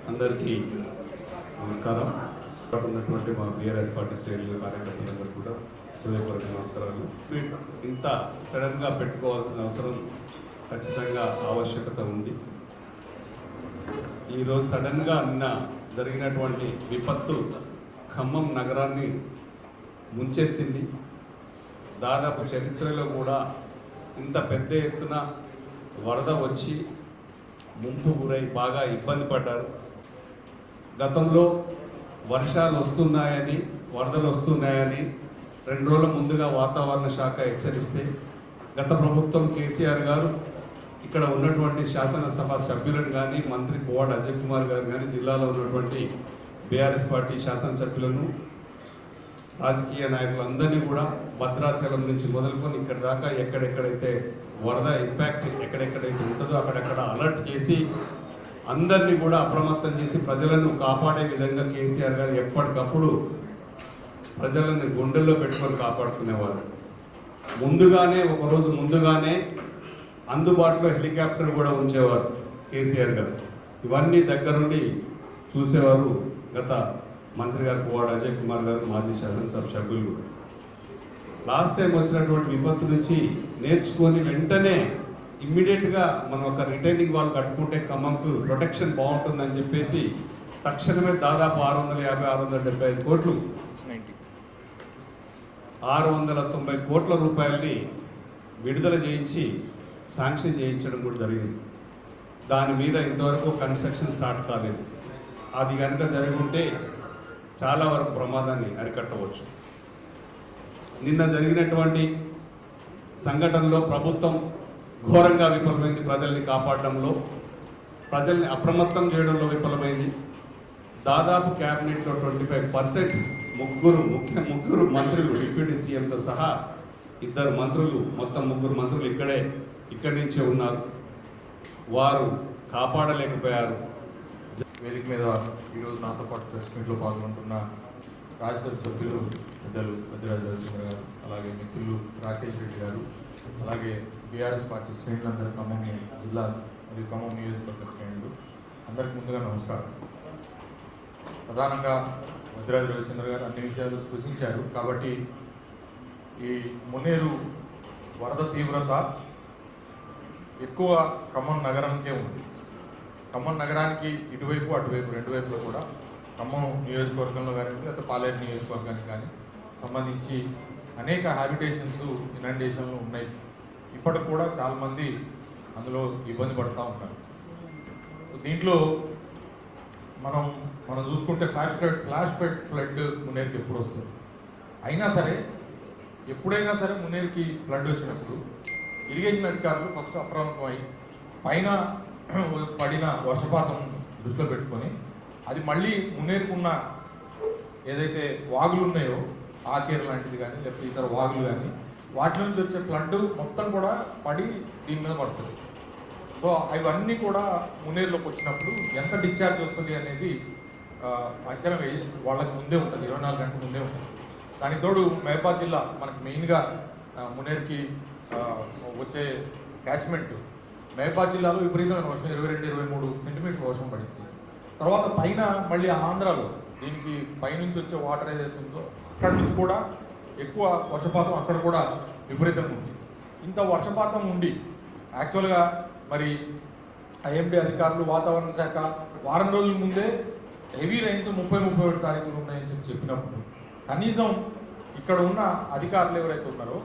అందరికీ నమస్కారం. ఉన్నటువంటి మా బీఆర్ఎస్ పార్టీ శ్రేణులు కార్యకర్తలందరూ కూడా హృదయపూర్వక నమస్కారాలు. ఇంత సడన్గా పెట్టుకోవాల్సిన అవసరం ఖచ్చితంగా ఆవశ్యకత ఉంది. ఈరోజు సడన్గా నిన్న జరిగినటువంటి విపత్తు ఖమ్మం నగరాన్ని ముంచెత్తింది. దాదాపు చరిత్రలో కూడా ఇంత పెద్ద ఎత్తున వరద వచ్చి ముంపు గురై బాగా ఇబ్బంది పడ్డారు. గతంలో వర్షాలు వస్తున్నాయని, వరదలు వస్తున్నాయని 2 రోజుల ముందుగా వాతావరణ శాఖ హెచ్చరిస్తే గత ప్రభుత్వం కేసీఆర్ గారు ఇక్కడ ఉన్నటువంటి శాసనసభ సభ్యులను కానీ, మంత్రి పువ్వాడ అజయ్ కుమార్ గారు కానీ, జిల్లాలో ఉన్నటువంటి బీఆర్ఎస్ పార్టీ శాసనసభ్యులను, రాజకీయ నాయకులందరినీ కూడా భద్రాచలం నుంచి మొదలుకొని ఇక్కడ దాకా ఎక్కడెక్కడైతే వరద ఇంపాక్ట్ ఎక్కడెక్కడైతే ఉంటుందో అక్కడక్కడ అలర్ట్ చేసి అందరినీ కూడా అప్రమత్తం చేసి ప్రజలను కాపాడే విధంగా కేసీఆర్ గారు ఎప్పటికప్పుడు ప్రజలను గుండెల్లో పెట్టుకొని కాపాడుకునేవారు. ముందుగానే ఒకరోజు ముందుగానే అందుబాటులో హెలికాప్టర్ కూడా ఉంచేవారు కేసీఆర్ గారు. ఇవన్నీ దగ్గరుండి చూసేవారు గత మంత్రి గారు పువ్వాడ అజయ్ కుమార్ గారు, మాజీ శాసనసభ సభ్యులు. లాస్ట్ టైం వచ్చినటువంటి విపత్తు నుంచి నేర్చుకొని వెంటనే ఇమ్మీడియట్గా మనం ఒక రిటైనింగ్ వాల్ కట్టుకుంటే ఖమ్మంకు ప్రొటెక్షన్ బాగుంటుందని చెప్పేసి తక్షణమే దాదాపు 650-675 కోట్లు 690 కోట్ల రూపాయలని విడుదల చేయించి శాంక్షన్ చేయించడం కూడా జరిగింది. దాని మీద ఇంతవరకు కన్స్ట్రక్షన్ స్టార్ట్ కాలేదు. అది కనుక జరుగుంటే చాలా వరకు ప్రమాదాన్ని అరికట్టవచ్చు. నిన్న జరిగినటువంటి సంఘటనలో ప్రభుత్వం ఘోరంగా విఫలమైంది. ప్రజల్ని కాపాడడంలో, ప్రజల్ని అప్రమత్తం చేయడంలో విఫలమైంది. దాదాపు క్యాబినెట్లో 25% ముగ్గురు మంత్రులు, డిప్యూటీ సీఎంతో సహా 2 మంత్రులు, మొత్తం 3 మంత్రులు ఇక్కడి నుంచే ఉన్నారు. వారు కాపాడలేకపోయారు. వేదిక మీద ఈరోజు నాతో పాటు ప్రెస్ మీట్లో పాల్గొంటున్న రాజ్యసభ సభ్యులు పెద్దలు పెద్దిరాజు రవిచంద్ర గారు, అలాగే మిత్రులు రాకేష్ రెడ్డి గారు, అలాగే బీఆర్ఎస్ పార్టీ శ్రేణులందరూ, ఖమ్మం జిల్లా మరియు ఖమ్మం నియోజకవర్గ శ్రేణులు అందరికి ముందుగా నమస్కారం. ప్రధానంగా పెద్దిరాజు రవిచంద్ర గారు అన్ని విషయాలు స్పృశించారు. కాబట్టి ఈ మున్నేరు వరద తీవ్రత ఎక్కువ ఖమ్మం నగరానికే ఉంది. ఖమ్మం నగరానికి ఇటువైపు అటువైపు 2 వైపులో కూడా ఖమ్మం నియోజకవర్గంలో కానీ లేకపోతే పాలేరు నియోజకవర్గానికి కానీ సంబంధించి అనేక హ్యాబిటేషన్స్ ఇనండేషన్లు ఉన్నాయి. ఇప్పటికి కూడా చాలామంది అందులో ఇబ్బంది పడుతూ ఉన్నారు. దీంట్లో మనం చూసుకుంటే ఫ్లాష్ ఫ్లడ్ మున్నేరుకి ఎప్పుడు వస్తుంది. ఎప్పుడైనా సరే మున్నేరుకి ఫ్లడ్ వచ్చినప్పుడు ఇరిగేషన్ అధికారులు ఫస్ట్ అప్రమత్తమై పైన పడిన వర్షపాతం దృష్టిలో పెట్టుకొని అది మళ్ళీ మున్నేరుకున్న ఏదైతే వాగులు ఉన్నాయో, ఆకేరు లాంటిది కానీ లేకపోతే ఇతర వాగులు కానీ, వాటి నుంచి వచ్చే ఫ్లడ్ మొత్తం కూడా పడి దీని మీద పడుతుంది. సో అవన్నీ కూడా మున్నేరులోకి వచ్చినప్పుడు ఎంత డిశ్చార్జ్ వస్తుంది అనేది అంచనా వాళ్ళకి ముందే ఉంటుంది, 24 గంటల ముందే ఉంటుంది. దానికి తోడు మహబాద్ జిల్లా మనకి మెయిన్గా మున్నేరుకి వచ్చే క్యాచ్మెంట్, మహబాద్ జిల్లాలో విపరీతమైన వర్షం 22-23 సెంటీమీటర్ వర్షం పడింది. తర్వాత పైన మళ్ళీ ఆంధ్రాలో దీనికి పైనుంచి వచ్చే వాటర్ ఏదైతే ఉందో అక్కడ నుంచి కూడా ఎక్కువ వర్షపాతం అక్కడ కూడా విపరీతంగా ఉంది. ఇంత వర్షపాతం ఉండి యాక్చువల్గా మరి ఐఎండీ అధికారులు, వాతావరణ శాఖ వారం రోజుల ముందే హెవీ రైన్స్ 30-31 తారీఖులు ఉన్నాయని చెప్పినప్పుడు కనీసం ఇక్కడ ఉన్న అధికారులు ఎవరైతే ఉన్నారో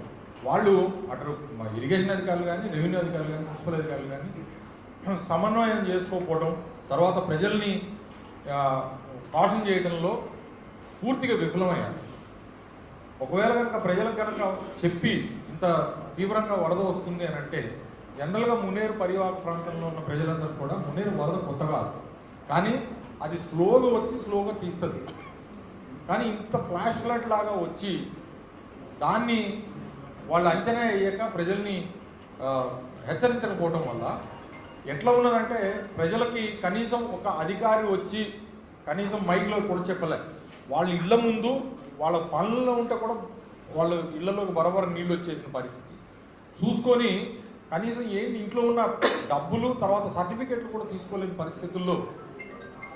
వాళ్ళు అటు ఇరిగేషన్ అధికారులు కానీ, రెవెన్యూ అధికారులు కానీ, మున్సిపల్ అధికారులు కానీ సమన్వయం చేసుకోకపోవడం, తర్వాత ప్రజల్ని కాషన్ చేయడంలో పూర్తిగా విఫలమయ్యారు. ఒకవేళ కనుక ప్రజలకు కనుక చెప్పి ఇంత తీవ్రంగా వరద వస్తుంది అని అంటే, జనరల్గా మున్నేరు పరివాహక ప్రాంతంలో ఉన్న ప్రజలందరూ కూడా మున్నేరు వరద కొత్త కాదు, కానీ అది స్లోగా వచ్చి స్లోగా తీస్తుంది. కానీ ఇంత ఫ్లాష్ ఫ్లడ్ లాగా వచ్చి దాన్ని వాళ్ళు అంచనా అయ్యాక ప్రజల్ని హెచ్చరించకపోవడం వల్ల ఎట్లా ఉన్నదంటే, ప్రజలకి కనీసం ఒక అధికారి వచ్చి కనీసం మైక్లో కూడా చెప్పలే. వాళ్ళ ఇళ్ల ముందు వాళ్ళ పనుల్లో ఉంటే కూడా వాళ్ళ ఇళ్లలోకి బరబర నీళ్ళు వచ్చేసిన పరిస్థితి చూసుకొని కనీసం ఏంటి ఇంట్లో ఉన్న డబ్బులు తర్వాత సర్టిఫికెట్లు కూడా తీసుకోలేని పరిస్థితుల్లో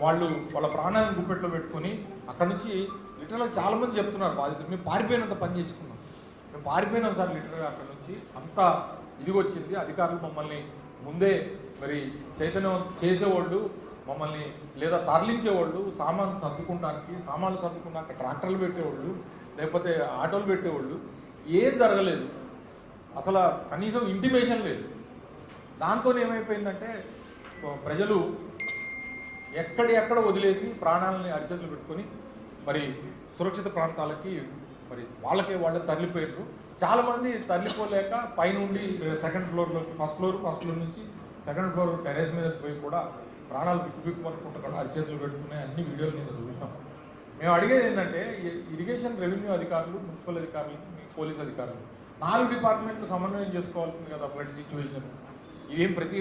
వాళ్ళ ప్రాణాలను గుప్పెట్లో పెట్టుకొని అక్కడ నుంచి లిటరల్గా చాలామంది చెప్తున్నారు బాధితులు, మేము పారిపోయినంత పని చేసుకున్నాం, మేము పారిపోయినాం సార్ లిటరల్గా అక్కడ నుంచి, అంత ఇదిగొచ్చింది. అధికారులు మమ్మల్ని ముందే మరి చైతన్యం చేసేవాళ్ళు, మమ్మల్ని లేదా తరలించేవాళ్ళు, సామాన్లు సర్దుకుంటానికి ట్రాక్టర్లు పెట్టేవాళ్ళు, లేకపోతే ఆటోలు పెట్టేవాళ్ళు, ఏం జరగలేదు అసలు, కనీసం ఇంటిమేషన్ లేదు. దాంతో ఏమైపోయిందంటే ప్రజలు ఎక్కడ వదిలేసి ప్రాణాలని అరిచేతులు పెట్టుకొని మరి సురక్షిత ప్రాంతాలకి మరి వాళ్ళే తరలిపోయారు. చాలామంది తరలిపోలేక పైనుండి సెకండ్ ఫ్లోర్లోకి ఫస్ట్ ఫ్లోర్ నుంచి సెకండ్ ఫ్లోర్ టెరెస్ మీద పోయి కూడా ప్రాణాలు బిక్కుబిక్కుమనుకుంటూ కూడా అరిచేతులు పెట్టుకునే అన్ని వీడియోలు నేను చూసినాం. మేము అడిగేది ఏంటంటే ఇరిగేషన్, రెవెన్యూ అధికారులు, మున్సిపల్ అధికారులు, పోలీస్ అధికారులు 4 డిపార్ట్మెంట్లు సమన్వయం చేసుకోవాల్సింది కదా ఫ్లడ్ సిచ్యువేషన్. ఇదేం ప్రతి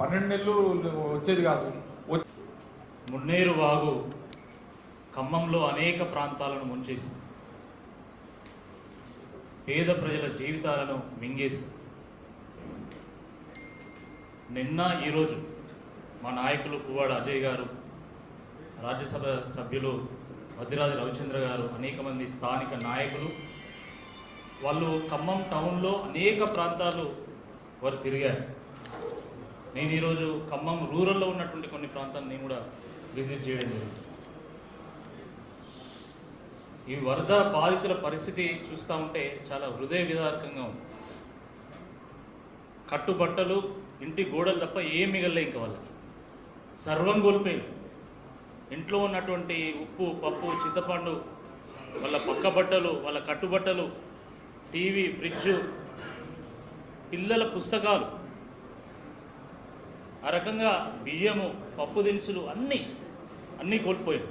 12 నెలలు వచ్చేది కాదు. మున్నేరు వాగు ఖమ్మంలో అనేక ప్రాంతాలను ముంచేసి పేద ప్రజల జీవితాలను మింగేసి నిన్న ఈరోజు మా నాయకులు పువ్వాడ అజయ్ గారు, రాజ్యసభ సభ్యులు వద్దిరాజు రవిచంద్ర గారు, అనేక మంది స్థానిక నాయకులు వాళ్ళు ఖమ్మం టౌన్లో అనేక ప్రాంతాలు వారు తిరిగారు. నేను ఈరోజు ఖమ్మం రూరల్లో ఉన్నటువంటి కొన్ని ప్రాంతాలు నేను కూడా విజిట్ చేయడం జరిగింది. ఈ వరద బాధితుల పరిస్థితి చూస్తూ ఉంటే చాలా హృదయ విదారకంగా ఉంది. కట్టుబట్టలు, ఇంటి గోడలు తప్ప ఏం మిగలలే ఇంకా వాళ్ళకి, సర్వం కోల్పోయి ఇంట్లో ఉన్నటువంటి ఉప్పు, పప్పు, చింతపండు, వాళ్ళ పక్క బట్టలు, వాళ్ళ కట్టుబట్టలు, టీవీ, ఫ్రిడ్జ్, పిల్లల పుస్తకాలు, ఆ రకంగా బియ్యము, పప్పు దినుసులు అన్నీ కోల్పోయాయి.